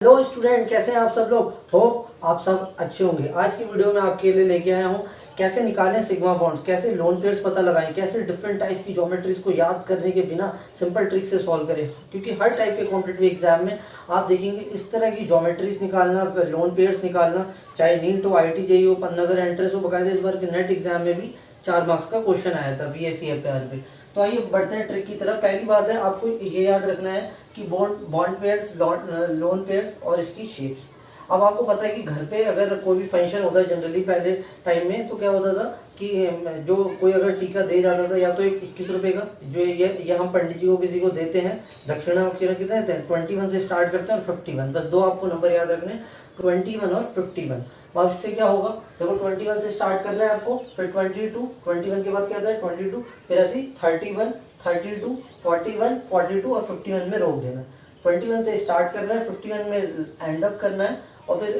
Hello student, कैसे हैं आप सब लोग। होप आप सब अच्छे होंगे। आज की वीडियो में आपके लिए लेके आया हूँ कैसे निकालें सिग्मा बॉन्ड्स, कैसे लोन पेयर्स पता लगाएं, कैसे डिफरेंट टाइप की ज्योमेट्रीज को याद करने के बिना सिंपल ट्रिक से सॉल्व करें। क्योंकि हर टाइप के कॉम्पिटिटिव एग्जाम में आप देखेंगे इस तरह की ज्योमेट्रीज निकालना, लोन पेयर्स निकालना, चाहे नीट हो, IIT JEE हो, पन्नागर एंट्रेंस हो, बकायदा इस बार के नेट एग्जाम में भी 4 मार्क्स का क्वेश्चन आया था VSC पे। तो आइए बढ़ते हैं ट्रिक की तरफ। पहली बात है, आपको ये याद रखना है कि बॉन्ड पेयर्स, लोन पेयर्स और इसकी शेप्स। अब आपको पता है कि घर पे अगर कोई भी फंक्शन होता है जनरली पहले टाइम में, तो क्या होता था कि जो कोई अगर टीका दे जाता था, या तो 21 रुपए का, जो ये हम पंडित जी को किसी को देते हैं, दक्षिणा कितने देते हैं, 21 से स्टार्ट करते हैं और 51, बस दो आपको नंबर याद रखने, 21 और 51। अब इससे क्या होगा, देखो 21 से स्टार्ट करना है आपको, फिर 22, 21 के बाद क्या आता है 22, फिर ऐसे 31, 32, 41, 42 और 51 में रोक देना। 21 से स्टार्ट करना है, 51 में एंड अप करना है, और फिर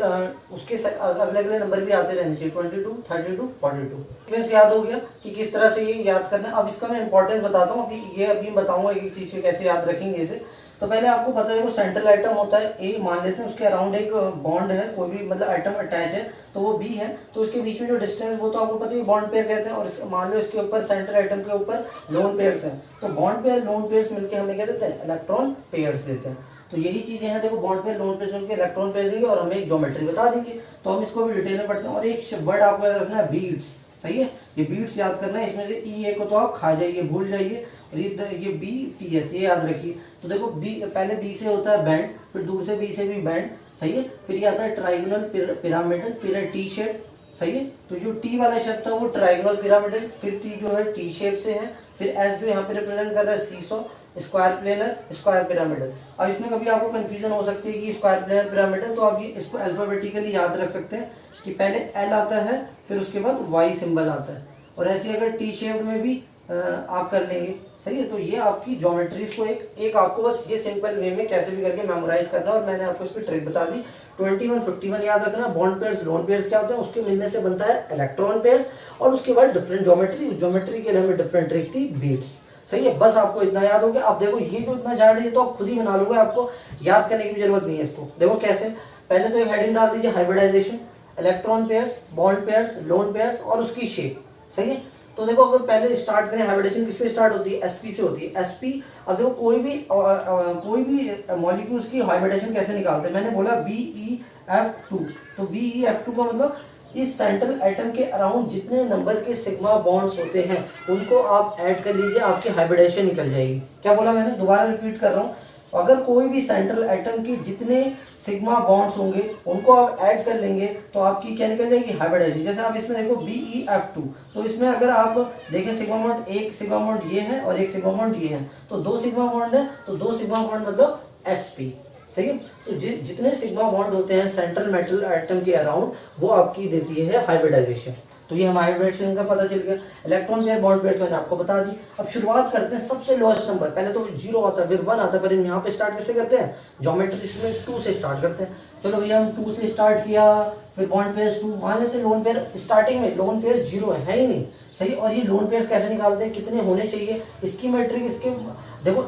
उसके अगले अगले नंबर भी आते रहने चाहिए, 22, 32, 42। सीक्वेंस याद हो गया कि किस तरह से ये याद करना है। अब इसका मैं इंपॉर्टेंस बताता हूँ, अभी बताऊंगा एक चीज से कैसे याद रखेंगे इसे। तो पहले आपको पता है वो सेंट्रल आइटम होता है ए, मान लेते हैं उसके अराउंड एक बॉन्ड है, कोई भी मतलब आइटम अटैच है, तो वो बी है, तो इसके बीच में जो डिस्टेंस वो तो आपको पता है बॉन्ड पेयर कहते हैं। और मान लो इसके ऊपर सेंट्रल आइटम के ऊपर लोन पेयर्स हैं, तो बॉन्ड पेयर लोन पेयर्स मिलकर हमें क्या देते हैं, इलेक्ट्रॉन पेयर्स देते हैं। तो यही चीजें हैं, देखो बॉन्ड पेयर लोन पेयर्स मिलकर इलेक्ट्रॉन पेयर देंगे और हमें एक ज्योमेट्री बता देंगे। तो हम इसको भी डिटेल में पढ़ते हैं। और एक वर्ड आपको याद रखना है, बीट्स। सही है, ये बीट्स याद करना है। इसमें से ई ए को तो आप खा जाइए, भूल जाइए, और ये BTS ये याद रखिए। तो देखो बी, पहले बी से होता है बैंड, फिर दूसरे बी से भी बैंड, सही है, फिर ये आता है ट्राइगोनल पिरामिडल, फिर है टी शेप, सही है। तो जो टी वाला शब्द था वो ट्राइगोनल पिरामिडल, फिर टी जो है टी शेप से है, फिर एस जो यहाँ पे रिप्रेजेंट कर रहा है सीसो, स्क्वायर प्लेनर, स्क्वायर पिरामिडल। अब इसमें कभी आपको कंफ्यूजन हो सकती है कि स्क्वायर प्लेनर पिरामिडल, तो आप ये इसको अल्फाबेटिकली याद रख सकते हैं कि पहले एल आता है, फिर उसके बाद वाई सिंबल आता है। और ऐसे अगर टी शेप में भी आप कर लेंगे, सही है। तो ये आपकी ज्योमेट्रीज को एक आपको बस ये सिंपल वे में कैसे भी करके मेमोराइज करना है। और मैंने आपको इसकी ट्रिक बता दी। 21, 51 याद रखना। बॉन्ड पेयर्स लोन पेयर्स क्या होते हैं, उसके मिलने से बनता है इलेक्ट्रॉन पेयर्स, और उसके बाद डिफरेंट ज्योमेट्री के लिए हमें डिफरेंट ट्रिक थी, बीट्स। सही है, बस आपको इतना याद हो गया। अब देखो ये जो इतना चार्ट है तो आप खुद ही बना लोगे, आपको याद करने की भी जरूरत नहीं है इसको। देखो कैसे, पहले तो एक हेडिंग डाल दीजिए, hybridisation, electron pairs, bond pairs, lone pairs और उसकी शेप। सही है। तो देखो अगर पहले स्टार्ट करें, हाइब्रिडेशन किससे स्टार्ट होती है, sp से होती है। sp, अब देखो कोई भी मॉलिक्यूल्स की हाइब्रिडेशन कैसे निकालते हैं, मैंने बोला BeF2। तो BeF2 का मतलब इस सेंट्रल एटम के अराउंड जितने नंबर के सिग्मा बॉन्ड्स होते हैं उनको आप ऐड कर लीजिए, आपकी हाइब्रिडेशन निकल जाएगी। क्या बोला मैंने, दोबारा रिपीट कर रहा हूँ। अगर कोई भी सेंट्रल एटम के जितने सिग्मा बॉन्ड्स होंगे उनको आप ऐड कर लेंगे तो आपकी क्या निकल जाएगी, हाइब्रिडाइजेशन। जैसे आप इसमें देखो BeF2, तो इसमें अगर आप देखें सिग्मा बॉन्ड, एक सिग्मा बॉन्ड ये है और एक सिग्मा बॉन्ड ये है, तो दो सिग्मा बॉन्ड है, तो दो सिग्मा बॉन्ड मतलब sp। सही है। तो जितने सिग्मा बॉन्ड होते हैं सेंट्रल मेटल एटम के अराउंड, वो आपकी देती है हाइब्रिडाइजेशन। तो ये हमारे हाइब्रिडेशन का पता चल गया। इलेक्ट्रॉन पेयर, बॉन्ड पेयर्स मैंने आपको बता दी। अब शुरुआत करते हैं सबसे लोएस्ट नंबर। पहले तो 0 आता है, फिर 1 आता है, पर यहाँ पे स्टार्ट कैसे करते हैं, ज्योमेट्री में 2 से स्टार्ट करते हैं। चलो भैया हम 2 से स्टार्ट किया, फिर बॉन्ड पेयर्स 2, मान लेते हैं लोन पेयर स्टार्टिंग में लोन पेयर 0 है ही नहीं। सही। और ये लोन पेयर्स कैसे निकालते हैं, कितने होने चाहिए, इसकी मैट्रिक, इसके देखो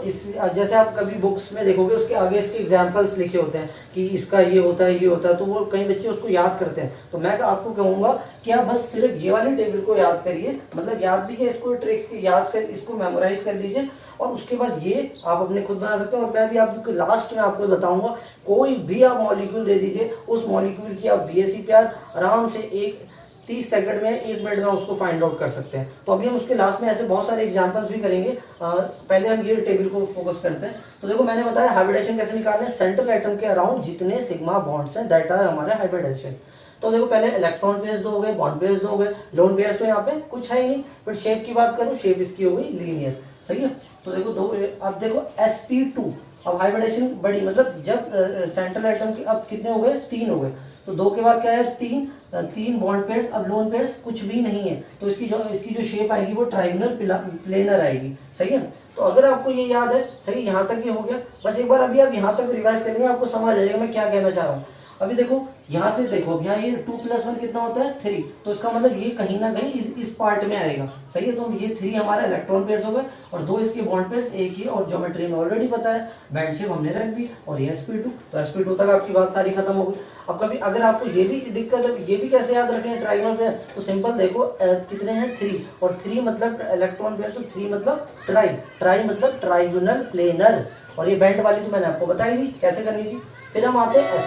जैसे आप कभी बुक्स में देखोगे उसके आगे इसके एग्जाम्पल्स लिखे होते हैं कि इसका ये होता है, ये होता है, तो वो कई बच्चे उसको याद करते हैं। तो मैं आपको कहूँगा कि आप बस सिर्फ ये वाली टेबल को याद करिए, मतलब याद भी इसको ट्रिक्स की याद कर, इसको मेमोराइज कर लीजिए, और उसके बाद ये आप अपने खुद बना सकते हो। और मैं भी आपको लास्ट में आपको बताऊंगा, कोई भी आप मॉलिक्यूल दे दीजिए, उस मॉलिक्यूल की आप VSEPR आराम से 30 सेकंड में, 1 मिनट में उसको फाइंड आउट कर सकते हैं। तो अभी हम उसके लास्ट में ऐसे बहुत सारे एग्जांपल्स भी करेंगे। पहले हम ये टेबल को फोकस करते हैं। तो देखो मैंने बताया हाइब्रिडेशन कैसे निकालना है, सेंट्रल एटम के अराउंड जितने सिग्मा बॉन्ड्स हैं दैट आर हमारे हाइब्रिडेशन। तो देखो पहले इलेक्ट्रॉन पेयर्स 2 हो गए, बॉन्ड पेयर्स 2 हो गए, लोन पेयर्स तो यहाँ पे कुछ है ही नहीं। फिर शेप की बात करूँ, शेप इसकी हो गई लीनियर। सही है। तो देखो दो, अब देखो sp2, अब हाइब्रिडेशन बड़ी, मतलब जब सेंट्रल एटम के अब कितने हो गए, 3 हो गए, तो 2 के बाद क्या है, 3 बॉन्ड पेयर्स। अब लोन पेयर्स कुछ भी नहीं है, तो इसकी जो शेप आएगी वो ट्राइगोनल प्लेनर आएगी। सही है। तो अगर आपको ये याद है, सही, यहाँ तक ये हो गया, बस एक बार अभी आप यहाँ तक रिवाइज करेंगे आपको समझ आ जाएगा मैं क्या कहना चाह रहा हूँ। अभी देखो यहाँ से देखो, यहाँ ये 2+1 कितना होता है 3, तो इसका मतलब ये कहीं ना कहीं इस पार्ट में आएगा, सही है। तो ये 3 हमारा इलेक्ट्रॉन पेयर्स हो गए और 2 इसके बॉन्ड पेयर्स एक ही, और ज्योमेट्री में ऑलरेडी पता है, बैंड शेप हमने रख दी, और ये sp2, तो sp2 तक आपकी बात सारी खत्म हो गई। अब कभी अगर आपको ये भी दिक्कत है, ये भी कैसे याद रखें ट्राइगोनल पेयर, तो सिंपल देखो कितने हैं 3, और 3 मतलब इलेक्ट्रॉन पेयर, तो 3 मतलब ट्राई मतलब ट्राइगोनल प्लेनर, और ये बैंड वाली तो मैंने आपको बताई दी कैसे करनी थी। फिर हम आते हैं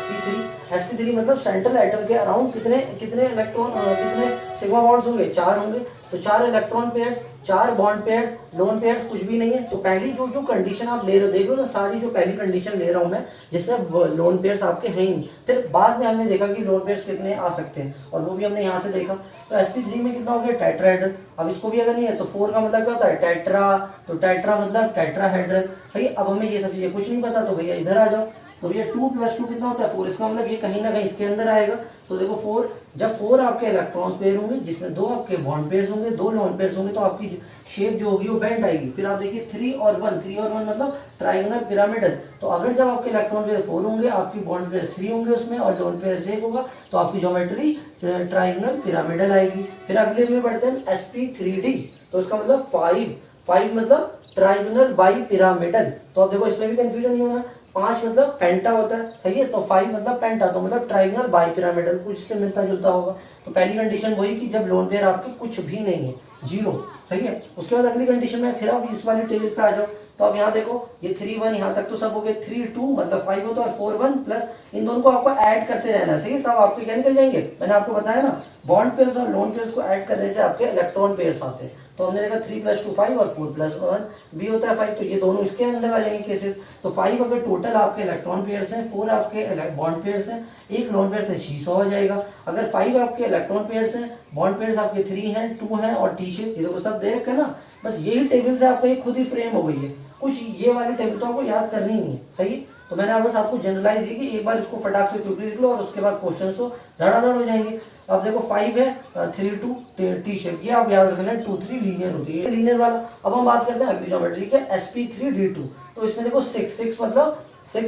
sp3 मतलब सेंट्रल एटम के अराउंड कितने इलेक्ट्रॉन कितने सिग्मा बॉन्ड्स होंगे, 4 होंगे, तो 4 electron pairs, 4 bond pairs, lone pairs कुछ भी नहीं है। तो पहली जो कंडीशन आप ले रहे हो, देख लो ना, सारी जो पहली कंडीशन ले रहा हूं मैं, जिसमें लोन पेयर्स आपके हैं ही नहीं। फिर बाद में हमने देखा कि लोन पेयर्स कितने आ सकते हैं, और वो भी हमने यहाँ से देखा। तो sp3 में कितना हो गया टेट्राहेड्रल। अब इसको भी अगर नहीं है तो 4 का मतलब क्या होता है टेट्रा, तो टेट्रा मतलब टेट्राहेड्रल, सही। अब हमें ये सब चीजें कुछ नहीं पता, तो भैया इधर आ जाओ। तो भैया 2+2 कितना होता है 4, इसका मतलब ये कहीं ना कहीं इसके अंदर आएगा। तो देखो 4, जब 4 आपके इलेक्ट्रॉन्स पेयर होंगे, जिसमें 2 आपके बॉन्ड पेयर्स होंगे, 2 लोन पेयर्स होंगे, तो आपकी शेप जो होगी वो बैंड आएगी। फिर आप देखिए 3 और 1 मतलब ट्राइगोनल पिरामिडल। तो अगर जब आपके इलेक्ट्रॉन पेयर 4 होंगे, आपकी बॉन्ड पेयर 3 होंगे उसमें, और लोन पेयर 1 होगा, तो आपकी ज्योमेट्री ट्राइगोनल पिरामिडल आएगी। फिर अगले में बढ़ते हैं sp3d, तो इसका मतलब 5 मतलब ट्राइगोनल बाई पिरामिडल। तो अब देखो इसमें भी कंफ्यूजन नहीं होना। 5 मतलब पेंटा होता है, सही है, तो 5 मतलब पेंटा, तो मतलब ट्राइगोनल बाई पिरामिडल, कुछ इससे मिलता जुलता होगा। तो पहली कंडीशन वही कि जब लोन पेयर आपके कुछ भी नहीं है, 0, सही है। उसके बाद अगली कंडीशन में फिर आप इस वाली टेबल पे आ जाओ। तो अब यहाँ देखो ये 3 1 यहाँ तक तो सब हो गए, 3 2 मतलब 5 होता है, और 4 1 प्लस इन दोनों को आपको ऐड करते रहना है, सही है। तब आपके क्या निकल जाएंगे, मैंने आपको बताया ना, बॉन्ड पेयर्स और लोन पेयर्स को ऐड करने से आपके इलेक्ट्रॉन पेयर्स आते हैं। तो हमने देखा 3+2 5 और 4+1 भी होता है 5, तो ये दोनों इसके अंदर आ जाएंगे केसेस। तो 5 अगर टोटल आपके इलेक्ट्रॉन पेयर्स हैं, 4 आपके बॉन्ड पेयर्स हैं, एक लोन पेयर से 600 हो जाएगा। अगर 5 आपके इलेक्ट्रॉन पेयर्स हैं, बॉन्ड पेयर्स आपके 3 हैं, 2 हैं और टी शेप, ये देखो सब दे रखे ना। बस यही टेबल से आपको एक खुद ही फ्रेम हो गई है, कुछ ये वाली टेबल तो आपको याद करनी ही नहीं है, सही। तो मैंने बस आपको जनरलाइज दी कि एक बार इसको फटाक से क्विकली लिख लो, और उसके बाद क्वेश्चन तो धड़ाधड़ हो जाएंगे। अब देखो 5 है 3 2 टी शेप, ये आप याद रखना, 2 3 लीनियर होती है, लीनियर वाला। अब हम बात करते हैं अगली ज्योमेट्री के sp3d2। तो इसमें देखो 6 मतलब 6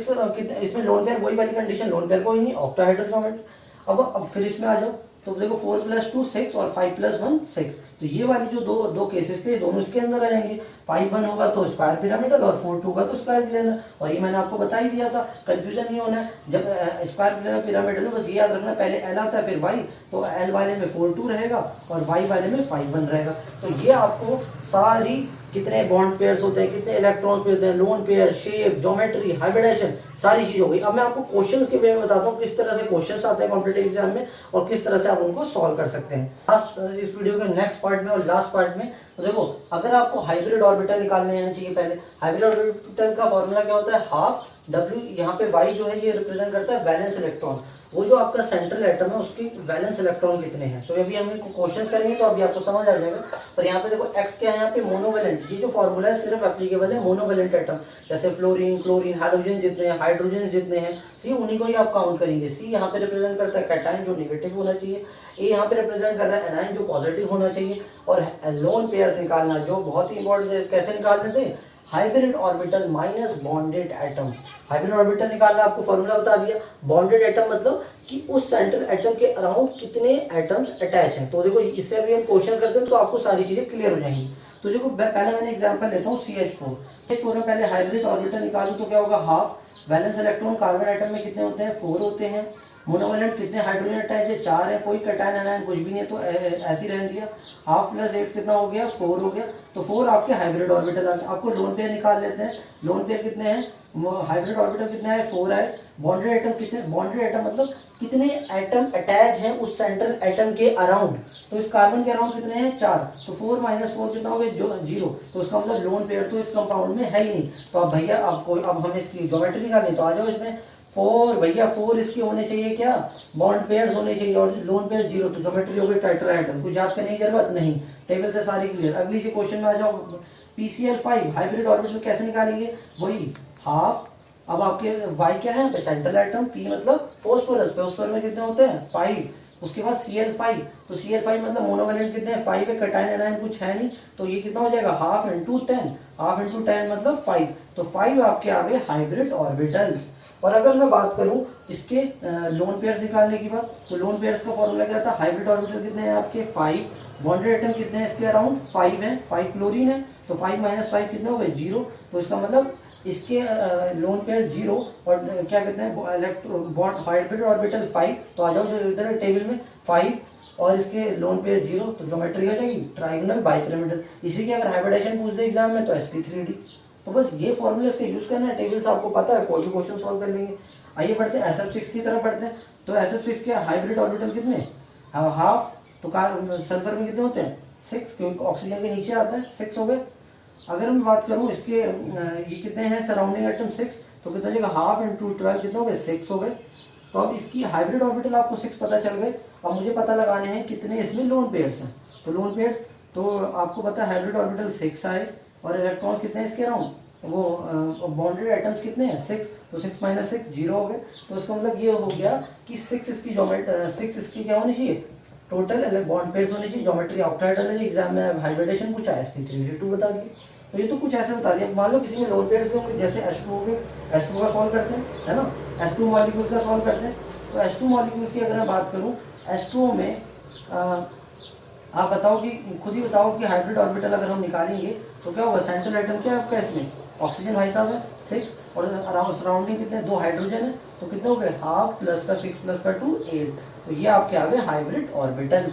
इसमें लोन पेयर वही वाली कंडीशन, लोन पेयर कोई नहीं, ऑक्टाहेड्रल ज्योमेट्री। अब फिर इसमें आ जाओ, तो देखो 4+2 6 और 5+1 6, तो ये वाली जो दो केसेस थे, दोनों इसके अंदर आ जाएंगे। 5 1 होगा तो स्क्वायर पिरामिडल, और 4 2 होगा तो स्क्वायर पिरामिडल, और ये मैंने आपको बता ही दिया था, कंफ्यूजन नहीं होना है। जब स्क्वायर पिरामिडल में बस ये याद रखना, पहले एल आता है फिर वाई, तो एल वाले में 4 2 रहेगा और वाई वाले में 5 1 रहेगा। तो ये आपको सारी कितने बॉन्ड पेयर्स होते हैं, कितने इलेक्ट्रॉन्स होते हैं, lone pair, shape, geometry, hybridisation, सारी चीज हो गई। अब मैं आपको क्वेश्चंस के वे में बताता हूँ किस तरह से क्वेश्चंस आते हैं कॉम्पिटिटिव एग्जाम में, और किस तरह से आप उनको सॉल्व कर सकते हैं। लास्ट इस वीडियो के नेक्स्ट पार्ट में और लास्ट पार्ट में, तो देखो अगर आपको हाइब्रिड ऑर्बिटल निकालने आना चाहिए, पहले हाइब्रिड ऑर्बिटल का फॉर्मूला क्या होता है, हाफ W, यहाँ पे Y जो है ये रिप्रेजेंट करता है बैलेंस इलेक्ट्रॉन, वो जो आपका सेंट्रल एटम है उसकी वैलेंस इलेक्ट्रॉन कितने हैं। तो अभी हम क्वेश्चंस करेंगे तो अभी आपको समझ आ जाएगा। और यहाँ पे देखो x क्या है, यहाँ पे मोनोवेलेंट, ये जो फॉर्मूला है सिर्फ एप्लीकेबल है मोनोवेलेंट एटम, जैसे फ्लोरीन, क्लोरीन, हाइड्रोजन जितने हैं, हाइड्रोजन जितने हैं, सी उन्हीं को ही आप काउंट करेंगे। सी यहाँ पे रिप्रेजेंट करता है कैटायन जो नेगेटिव होना चाहिए, ए यहाँ पे रिप्रेजेंट कर रहा है एनायन जो पॉजिटिव होना चाहिए, और लोन पेयर्स निकालना जो बहुत ही इंपॉर्टेंट है, कैसे निकालने थे, hybrid orbital minus bonded atoms. Hybrid orbital निकालना आपको फॉर्मूला बता दिया। बॉन्डेड एटम मतलब कि उस सेंट्रल एटम के अराउंड कितने एटम्स अटैच हैं। तो देखो इससे अभी हम क्वेश्चन करते हैं तो आपको सारी चीजें क्लियर हो जाएंगी। तो देखो पहले मैंने एग्जांपल लेता हूँ CH4 में पहले हाइब्रिड ऑर्बिटल निकालूं तो क्या होगा, half valence electron carbon atom में कितने होते हैं, 4 होते हैं। मोनोवेलेंट कितने हाइड्रोजन अटैच है, 4 है, कोई कैटायन एनायन कुछ भी नहीं है, तो ऐसे ही रहने दिया। हाफ प्लस 8 कितना हो गया, 4 हो गया। तो 4 आपके हाइब्रिड ऑर्बिटल आ गए। आपको लोन पेयर निकाल लेते हैं। लोन पेयर कितने हैं, हाइब्रिड ऑर्बिटल कितने हैं, 4 आए। बॉन्डेड एटम कितने, बॉन्डेड एटम मतलब कितने एटम अटैच हैं उस सेंट्रल एटम के अराउंड। तो इस कार्बन के अराउंड कितने हैं, 4। तो 4 माइनस 4 कितना हो गया, 0। तो इसका मतलब लोन पेयर तो इस कंपाउंड में है ही नहीं। तो अब भैया आपको अब हमें इसकी ज्योमेट्री निकालनी, तो आ जाओ इसमें। 4 भैया 4 इसके होने चाहिए क्या, बॉन्ड पेयर्स होने चाहिए, और लोन पेयर 0। तो ज्योमेट्री हो गई टेट्राहेड्रल, कुछ याद करने की जरूरत नहीं, टेबल से सारी क्लियर। अगली से क्वेश्चन में आ जाओ। PCl5 हाइब्रिड ऑर्बिटल कैसे निकालेंगे, वही हाफ। अब आपके Y क्या है, सेंट्रल एटम, P मतलब फॉस्फोरस, फॉस्फोरस में कितने होते हैं, 5। उसके बाद Cl5, तो Cl5 मतलब मोनोवेलेंट कितने हैं, 5 है, कैटायन एनायन कुछ है नहीं, तो ये कितना हो जाएगा, हाफ इंटू 10 मतलब 5। तो 5 आपके आ गए हाइब्रिड ऑर्बिटल्स। और अगर मैं बात करूं इसके लोन पेयर्स निकालने की बात, तो लोन पेयर्स का फॉर्मूला क्या था, हाइब्रिड ऑर्बिटल कितने हैं आपके 5, बॉन्डेड एटम कितने हैं इसके अराउंड 5 हैं, 5 क्लोरीन है, तो 5 माइनस 5 कितने हो गए 0। तो इसका मतलब इसके लोन पेयर 0 और क्या कहते हैं इलेक्ट्रॉन बॉन्ड हाइब्रिड ऑर्बिटल 5, तो आ जाओ जो इधर टेबल में 5 और इसके लोन पेयर 0, तो ज्योमेट्री हो जाएगी ट्राइगोनल बाइपिरामिडल। इसी की अगर हाइब्रिडाइजेशन पूछ दे एग्जाम में तो sp3d। तो बस ये फॉर्मूले इसके यूज करना है, टेबल्स आपको पता है, कोई भी क्वेश्चन सॉल्व कर लेंगे। आइए बढ़ते हैं SF6 की तरफ बढ़ते हैं। तो SF6 के हाइब्रिड ऑर्बिटल कितने, हाफ, तो सल्फर में कितने होते हैं 6, क्योंकि ऑक्सीजन के नीचे आता है 6 हो गए। अगर मैं बात करूं इसके ये कितने हैं सराउंडिंग एटम 6, तो कितना हो जाएगा हाफ इंटू 12 कितने हो गए 6 हो गए। तो अब इसकी हाइब्रिड ऑर्बिटल आपको 6 पता चल गए। अब मुझे पता लगाने हैं कितने इसमें लोन पेयर्स हैं। तो लोन पेयर्स तो आपको पता है हाइब्रिड ऑर्बिटल 6 आए और इलेक्ट्रॉन्स कितने हैं इसके अराउंड, वो बॉन्डेड एटम्स कितने हैं 6, तो 6 माइनस 6 0 हो गए। तो इसका मतलब ये हो गया कि 6 इसकी क्या होनी चाहिए टोटल बॉन्ड पेयर्स होनी चाहिए। ज्योमेट्री ऑक्टाहेड्रल है, एग्जाम में हाइब्रिडेशन पूछा है sp3d2 बता दिए। तो ये तो कुछ ऐसे बता दिया। मान लो किसी में लोन पेयर्स भी होंगे, जैसे H2 के, H2 का सॉल्व करते हैं है ना, H2 मॉलिक्यूल का सॉल्व करते हैं। तो H2 मॉलिक्यूल की अगर मैं बात करूँ, H2 में आप बताओ कि खुद ही बताओ कि हाइब्रिड ऑर्बिटल अगर हम निकालेंगे तो क्या होगा, सेंट्रल एटम क्या है आपका इसमें ऑक्सीजन भाई साहब है 6 और अराउंड सराउंडिंग कितने 2 हाइड्रोजन है, तो कितने हो गए हाफ प्लस का 6 प्लस का 2 8। तो ये आपके आ गए हाइब्रिड ऑर्बिटल।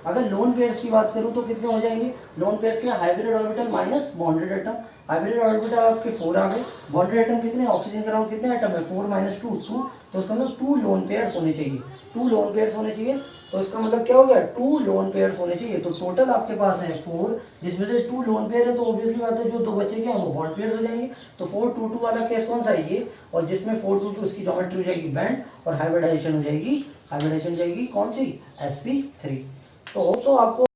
अगर लोन पेयर्स की बात करूं तो कितने हो जाएंगे लोन पेयर्स के, hybrid orbital minus bonded atom. Hybrid orbital आपके 4 आ गए, बॉन्डेड एटम कितने, ऑक्सीजन के अराउंड कितने एटम है 4 माइनस 2 2, तो उसका मतलब 2 लोन पेयर्स होने चाहिए, 2 लोन पेयर्स होने चाहिए। तो इसका मतलब क्या हो गया 2 लोन पेयर्स होने चाहिए। तो टोटल आपके पास है 4, जिसमें से 2 लोन पेयर है, तो ऑब्वियसली बात है जो 2 बचे क्या वो बॉन्ड पेयर्स हो जाएंगे। तो 4 2 2 वाला केस कौन सा है ये, और जिसमें 4 2 2 उसकी ज्योमेट्री हो जाएगी बैंड और हाइब्रिडाइजेशन हो जाएगी कौन सी sp3। तो होप्सो आपको